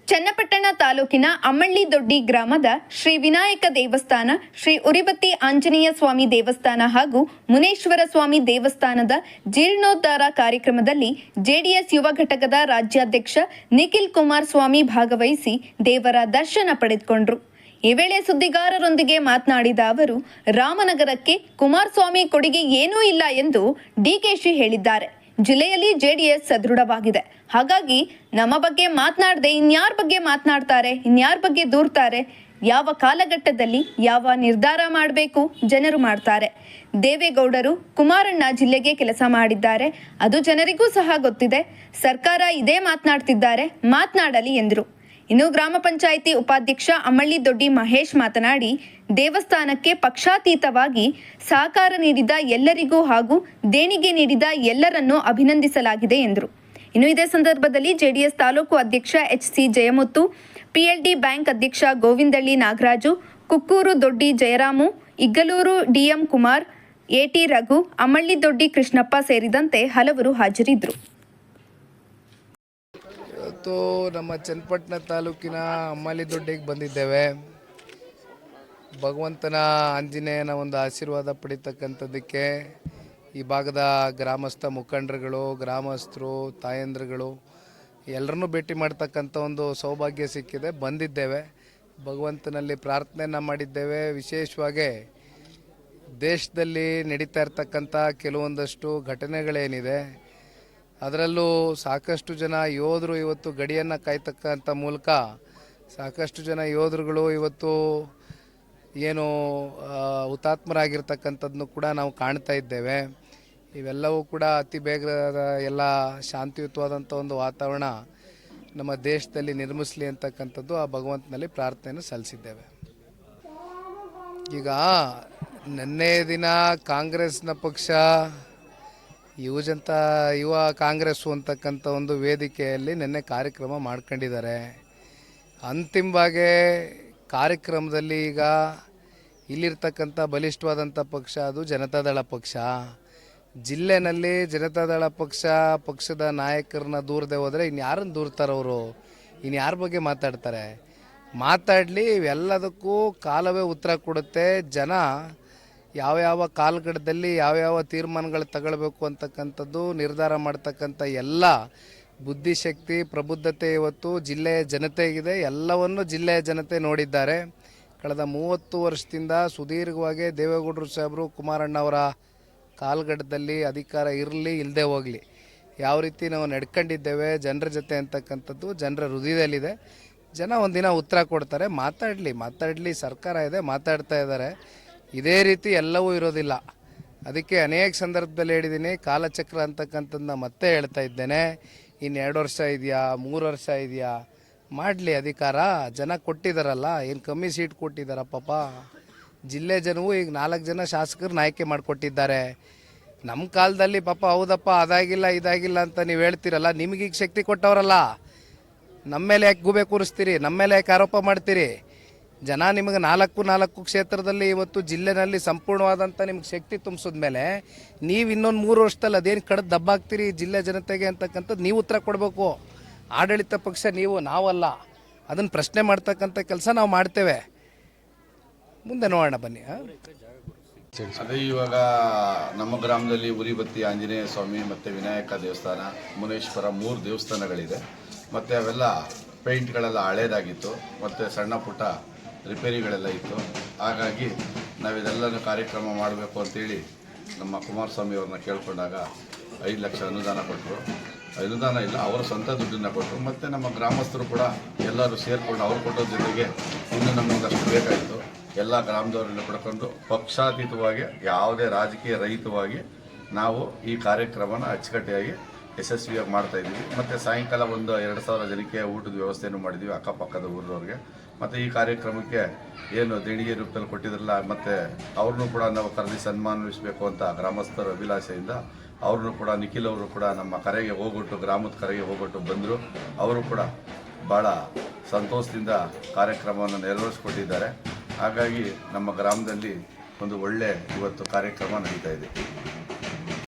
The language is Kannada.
ಚನ್ನಪಟ್ಟಣ ತಾಲೂಕಿನ ಅಮ್ಮಳ್ಳಿ ದೊಡ್ಡಿ ಗ್ರಾಮದ ಶ್ರೀ ವಿನಾಯಕ ದೇವಸ್ಥಾನ, ಶ್ರೀ ಉರಿಬತ್ತಿ ಆಂಜನೇಯ ಸ್ವಾಮಿ ದೇವಸ್ಥಾನ ಹಾಗೂ ಮುನೇಶ್ವರ ಸ್ವಾಮಿ ದೇವಸ್ಥಾನದ ಜೀರ್ಣೋದ್ಧಾರ ಕಾರ್ಯಕ್ರಮದಲ್ಲಿ ಜೆಡಿಎಸ್ ಯುವ ಘಟಕದ ರಾಜ್ಯಾಧ್ಯಕ್ಷ ನಿಖಿಲ್ ಕುಮಾರಸ್ವಾಮಿ ಭಾಗವಹಿಸಿ ದೇವರ ದರ್ಶನ ಪಡೆದುಕೊಂಡರು. ಈ ವೇಳೆ ಸುದ್ದಿಗಾರರೊಂದಿಗೆ ಮಾತನಾಡಿದ ಅವರು, ರಾಮನಗರಕ್ಕೆ ಕುಮಾರಸ್ವಾಮಿ ಕೊಡುಗೆ ಏನೂ ಇಲ್ಲ ಎಂದು ಡಿಕೆಶಿ ಹೇಳಿದ್ದಾರೆ. ಜಿಲ್ಲೆಯಲ್ಲಿ ಜೆಡಿಎಸ್ ಸದೃಢವಾಗಿದೆ. ಹಾಗಾಗಿ ನಮ್ಮ ಬಗ್ಗೆ ಮಾತನಾಡದೆ ಇನ್ಯಾರ ಬಗ್ಗೆ ಮಾತನಾಡ್ತಾರೆ, ಇನ್ಯಾರ ಬಗ್ಗೆ ದೂರ್ತಾರೆ? ಯಾವ ಕಾಲಘಟ್ಟದಲ್ಲಿ ಯಾವ ನಿರ್ಧಾರ ಮಾಡಬೇಕು ಜನರು ಮಾಡ್ತಾರೆ. ದೇವೇಗೌಡರು ಕುಮಾರಣ್ಣ ಜಿಲ್ಲೆಗೆ ಕೆಲಸ ಮಾಡಿದ್ದಾರೆ, ಅದು ಜನರಿಗೂ ಸಹ ಗೊತ್ತಿದೆ. ಸರ್ಕಾರ ಇದೇ ಮಾತನಾಡ್ತಿದ್ದಾರೆ, ಮಾತನಾಡಲಿ ಎಂದರು. ಇನ್ನು ಗ್ರಾಮ ಪಂಚಾಯಿತಿ ಉಪಾಧ್ಯಕ್ಷ ಅಮ್ಮಳ್ಳಿ ದೊಡ್ಡಿ ಮಹೇಶ್ ಮಾತನಾಡಿ, ದೇವಸ್ಥಾನಕ್ಕೆ ಪಕ್ಷಾತೀತವಾಗಿ ಸಹಕಾರ ನೀಡಿದ ಎಲ್ಲರಿಗೂ ಹಾಗೂ ದೇಣಿಗೆ ನೀಡಿದ ಎಲ್ಲರನ್ನೂ ಅಭಿನಂದಿಸಲಾಗಿದೆ ಎಂದರು. ಇನ್ನು ಇದೇ ಸಂದರ್ಭದಲ್ಲಿ ಜೆಡಿಎಸ್ ತಾಲೂಕು ಅಧ್ಯಕ್ಷ ಎಚ್.ಸಿ. ಜಯಮುತ್ತು, ಪಿಎಲ್ಡಿ ಬ್ಯಾಂಕ್ ಅಧ್ಯಕ್ಷ ಗೋವಿಂದಳ್ಳಿ ನಾಗರಾಜು, ಕುಕ್ಕೂರು ದೊಡ್ಡಿ ಜಯರಾಮು, ಇಗ್ಗಲೂರು ಡಿಎಂ ಕುಮಾರ್, ಎಟಿ ರಘು, ಅಮ್ಮಳ್ಳಿ ದೊಡ್ಡಿ ಕೃಷ್ಣಪ್ಪ ಸೇರಿದಂತೆ ಹಲವರು ಹಾಜರಿದ್ದರು. ಇವತ್ತು ನಮ್ಮ ಚನ್ನಪಟ್ಟಣ ತಾಲೂಕಿನ ಅಮ್ಮಳ್ಳಿ ದೊಡ್ಡಿಗೆ ಬಂದಿದ್ದೇವೆ. ಭಗವಂತನ ಆಂಜನೇಯನ ಒಂದು ಆಶೀರ್ವಾದ ಪಡಿತಕ್ಕಂಥದ್ದಕ್ಕೆ ಈ ಭಾಗದ ಗ್ರಾಮಸ್ಥ ಮುಖಂಡರುಗಳು, ಗ್ರಾಮಸ್ಥರು, ತಾಯಂದ್ರುಗಳು ಎಲ್ಲರನ್ನೂ ಭೇಟಿ ಮಾಡ್ತಕ್ಕಂಥ ಒಂದು ಸೌಭಾಗ್ಯ ಸಿಕ್ಕಿದೆ. ಬಂದಿದ್ದೇವೆ, ಭಗವಂತನಲ್ಲಿ ಪ್ರಾರ್ಥನೆಯನ್ನು ಮಾಡಿದ್ದೇವೆ. ವಿಶೇಷವಾಗಿ ದೇಶದಲ್ಲಿ ನಡೀತಾ ಇರ್ತಕ್ಕಂಥ ಕೆಲವೊಂದಷ್ಟು ಘಟನೆಗಳೇನಿದೆ, ಅದರಲ್ಲೂ ಸಾಕಷ್ಟು ಜನ ಯೋಧರು ಇವತ್ತು ಗಡಿಯನ್ನು ಕಾಯ್ತಕ್ಕಂಥ ಮೂಲಕ ಸಾಕಷ್ಟು ಜನ ಯೋಧರುಗಳು ಇವತ್ತು ಏನು ಹುತಾತ್ಮರಾಗಿರ್ತಕ್ಕಂಥದ್ದನ್ನು ಕೂಡ ನಾವು ಕಾಣ್ತಾ ಇದ್ದೇವೆ. ಇವೆಲ್ಲವೂ ಕೂಡ ಅತಿ ಬೇಗದ ಎಲ್ಲ ಶಾಂತಿಯುತವಾದಂಥ ಒಂದು ವಾತಾವರಣ ನಮ್ಮ ದೇಶದಲ್ಲಿ ನಿರ್ಮಿಸಲಿ ಅಂತಕ್ಕಂಥದ್ದು ಆ ಭಗವಂತನಲ್ಲಿ ಪ್ರಾರ್ಥನೆಯನ್ನು ಸಲ್ಲಿಸಿದ್ದೇವೆ. ಈಗ ನಿನ್ನೆ ದಿನ ಕಾಂಗ್ರೆಸ್ನ ಪಕ್ಷ ಯುವ ಕಾಂಗ್ರೆಸ್ಸು ಅಂತಕ್ಕಂಥ ಒಂದು ವೇದಿಕೆಯಲ್ಲಿ ನಿನ್ನೆ ಕಾರ್ಯಕ್ರಮ ಮಾಡ್ಕೊಂಡಿದ್ದಾರೆ. ಅಂತಿಮವಾಗಿ ಕಾರ್ಯಕ್ರಮದಲ್ಲಿ ಈಗ ಇಲ್ಲಿರ್ತಕ್ಕಂಥ ಬಲಿಷ್ಠವಾದಂಥ ಪಕ್ಷ ಅದು ಜನತಾದಳ ಪಕ್ಷ. ಜಿಲ್ಲೆನಲ್ಲಿ ಜನತಾದಳ ಪಕ್ಷದ ನಾಯಕರನ್ನ ದೂರದೆ ಹೋದರೆ ಇನ್ಯಾರನ್ನು ದೂರ್ತಾರವರು? ಇನ್ಯಾರ ಬಗ್ಗೆ ಮಾತಾಡ್ತಾರೆ? ಮಾತಾಡಲಿ, ಇವೆಲ್ಲದಕ್ಕೂ ಕಾಲವೇ ಉತ್ತರ ಕೊಡುತ್ತೆ. ಜನ ಯಾವ್ಯಾವ ಕಾಲಘಟ್ಟದಲ್ಲಿ ಯಾವ್ಯಾವ ತೀರ್ಮಾನಗಳು ತಗೊಳ್ಬೇಕು ಅಂತಕ್ಕಂಥದ್ದು ನಿರ್ಧಾರ ಮಾಡ್ತಕ್ಕಂಥ ಎಲ್ಲ ಬುದ್ಧಿಶಕ್ತಿ, ಪ್ರಬುದ್ಧತೆ ಇವತ್ತು ಜಿಲ್ಲೆಯ ಜನತೆಗಿದೆ. ಎಲ್ಲವನ್ನು ಜಿಲ್ಲೆಯ ಜನತೆ ನೋಡಿದ್ದಾರೆ. ಕಳೆದ 30 ವರ್ಷದಿಂದ ಸುದೀರ್ಘವಾಗಿ ದೇವೇಗೌಡರು ಸಾಹೇಬರು, ಕುಮಾರಣ್ಣವರ ಕಾಲಘಟ್ಟದಲ್ಲಿ ಅಧಿಕಾರ ಇರಲಿ ಇಲ್ಲದೆ ಹೋಗಲಿ ಯಾವ ರೀತಿ ನಾವು ನಡ್ಕೊಂಡಿದ್ದೇವೆ ಜನರ ಜೊತೆ ಅಂತಕ್ಕಂಥದ್ದು ಜನರ ಹೃದಯದಲ್ಲಿದೆ. ಜನ ಒಂದಿನ ಉತ್ತರ ಕೊಡ್ತಾರೆ. ಮಾತಾಡಲಿ, ಸರ್ಕಾರ ಇದೆ, ಮಾತಾಡ್ತಾ ಇದ್ದಾರೆ. ಇದೇ ರೀತಿ ಎಲ್ಲವೂ ಇರೋದಿಲ್ಲ. ಅದಕ್ಕೆ ಅನೇಕ ಸಂದರ್ಭದಲ್ಲಿ ಹೇಳಿದ್ದೀನಿ, ಕಾಲಚಕ್ರ ಅಂತಕ್ಕಂಥದ್ದನ್ನ ಮತ್ತೆ ಹೇಳ್ತಾ ಇದ್ದೇನೆ. ಇನ್ನು 2 ವರ್ಷ ಇದೆಯಾ, 3 ವರ್ಷ ಇದೆಯಾ, ಮಾಡಲಿ ಅಧಿಕಾರ. ಜನ ಕೊಟ್ಟಿದ್ದಾರಲ್ಲ, ಏನು ಕಮ್ಮಿ ಸೀಟ್ ಕೊಟ್ಟಿದ್ದಾರ ಪಾಪ. ಜಿಲ್ಲೆ ಜನವು ಈಗ 4 ಜನ ಶಾಸಕರನ್ನ ಆಯ್ಕೆ ಮಾಡಿಕೊಟ್ಟಿದ್ದಾರೆ. ನಮ್ಮ ಕಾಲದಲ್ಲಿ ಪಾಪ ಹೌದಪ್ಪ ಅದಾಗಿಲ್ಲ ಇದಾಗಿಲ್ಲ ಅಂತ ನೀವು ಹೇಳ್ತೀರಲ್ಲ, ನಿಮಗೀಗ ಶಕ್ತಿ ಕೊಟ್ಟವರಲ್ಲ, ನಮ್ಮ ಮೇಲೆ ಯಾಕೆ ಗೂಬೆ ಕೂರಿಸ್ತೀರಿ? ನಮ್ಮ ಮೇಲೆ ಯಾಕೆ ಆರೋಪ ಮಾಡ್ತೀರಿ? ಜನ ನಿಮಗೆ 4 ಕ್ಷೇತ್ರದಲ್ಲಿ ಇವತ್ತು ಜಿಲ್ಲೆನಲ್ಲಿ ಸಂಪೂರ್ಣವಾದಂಥ ನಿಮ್ಗೆ ಶಕ್ತಿ ತುಂಬಿಸಿದ ಮೇಲೆ ನೀವು ಇನ್ನೊಂದು 3 ವರ್ಷದಲ್ಲಿ ಅದೇನು ಕಡ್ದು ದಬ್ಬಾಗ್ತೀರಿ ಜಿಲ್ಲೆ ಜನತೆಗೆ ಅಂತಕ್ಕಂಥದ್ದು ನೀವು ಉತ್ತರ ಕೊಡಬೇಕು. ಆಡಳಿತ ಪಕ್ಷ ನೀವು, ನಾವಲ್ಲ. ಅದನ್ನು ಪ್ರಶ್ನೆ ಮಾಡ್ತಕ್ಕಂಥ ಕೆಲಸ ನಾವು ಮಾಡ್ತೇವೆ. ಮುಂದೆ ನೋಡೋಣ ಬನ್ನಿ. ಅದೇ ಇವಾಗ ನಮ್ಮ ಗ್ರಾಮದಲ್ಲಿ ಉರಿಬತ್ತಿ ಆಂಜನೇಯ ಸ್ವಾಮಿ ಮತ್ತು ವಿನಾಯಕ ದೇವಸ್ಥಾನ, ಮುನೇಶ್ವರ 3 ದೇವಸ್ಥಾನಗಳಿದೆ. ಮತ್ತು ಅವೆಲ್ಲ ಪೇಂಟ್ಗಳೆಲ್ಲ ಹಳೇದಾಗಿತ್ತು ಮತ್ತು ಸಣ್ಣ ಪುಟ್ಟ ರಿಪೇರಿಗಳೆಲ್ಲ ಇತ್ತು. ಹಾಗಾಗಿ ನಾವಿದೆಲ್ಲನೂ ಕಾರ್ಯಕ್ರಮ ಮಾಡಬೇಕು ಅಂತೇಳಿ ನಮ್ಮ ಕುಮಾರಸ್ವಾಮಿ ಅವ್ರನ್ನ ಕೇಳ್ಕೊಂಡಾಗ 5 ಲಕ್ಷ ಅನುದಾನ ಕೊಟ್ಟರು. ಅನುದಾನ ಇಲ್ಲ, ಅವರ ಸ್ವಂತ ದುಡ್ಡನ್ನು ಕೊಟ್ಟರು. ಮತ್ತು ನಮ್ಮ ಗ್ರಾಮಸ್ಥರು ಕೂಡ ಎಲ್ಲರೂ ಸೇರಿಕೊಂಡು ಅವ್ರು ಕೊಟ್ಟೋದ್ರ ಜೊತೆಗೆ ಇನ್ನೂ ನಮಗೊಂದಷ್ಟು ಬೇಕಾಯಿತು. ಎಲ್ಲ ಗ್ರಾಮದವರನ್ನು ಪಡ್ಕೊಂಡು ಪಕ್ಷಾತೀತವಾಗಿ ಯಾವುದೇ ರಾಜಕೀಯ ರಹಿತವಾಗಿ ನಾವು ಈ ಕಾರ್ಯಕ್ರಮನ ಅಚ್ಚುಕಟ್ಟಾಗಿ ಯಶಸ್ವಿಯಾಗಿ ಮಾಡ್ತಾಯಿದ್ದೀವಿ. ಮತ್ತು ಸಾಯಂಕಾಲ ಒಂದು 2,000 ಜನಕ್ಕೆ ಊಟದ ವ್ಯವಸ್ಥೆಯನ್ನು ಮಾಡಿದ್ದೀವಿ ಅಕ್ಕಪಕ್ಕದ ಊರಿನವ್ರಿಗೆ. ಮತ್ತು ಈ ಕಾರ್ಯಕ್ರಮಕ್ಕೆ ಏನು ದೇಣಿಗೆ ರೂಪದಲ್ಲಿ ಕೊಟ್ಟಿದ್ರಲ್ಲ, ಮತ್ತು ಅವ್ರನ್ನೂ ಕೂಡ ನಾವು ಕರೆದಿ ಸನ್ಮಾನಿಸಬೇಕು ಅಂತ ಗ್ರಾಮಸ್ಥರ ಅಭಿಲಾಷೆಯಿಂದ ಅವ್ರನ್ನೂ ಕೂಡ ನಿಖಿಲ್ ಅವರು ಕೂಡ ನಮ್ಮ ಕರೆಗೆ ಹೋಗ್ಬಿಟ್ಟು, ಗ್ರಾಮದ ಕರೆಗೆ ಹೋಗ್ಬಿಟ್ಟು ಬಂದರು. ಅವರು ಕೂಡ ಭಾಳ ಸಂತೋಷದಿಂದ ಕಾರ್ಯಕ್ರಮವನ್ನು ನೆರವೇರಿಸ್ಕೊಟ್ಟಿದ್ದಾರೆ. ಹಾಗಾಗಿ ನಮ್ಮ ಗ್ರಾಮದಲ್ಲಿ ಒಂದು ಒಳ್ಳೆಯ ಇವತ್ತು ಕಾರ್ಯಕ್ರಮ ನಡೀತಾ ಇದೆ.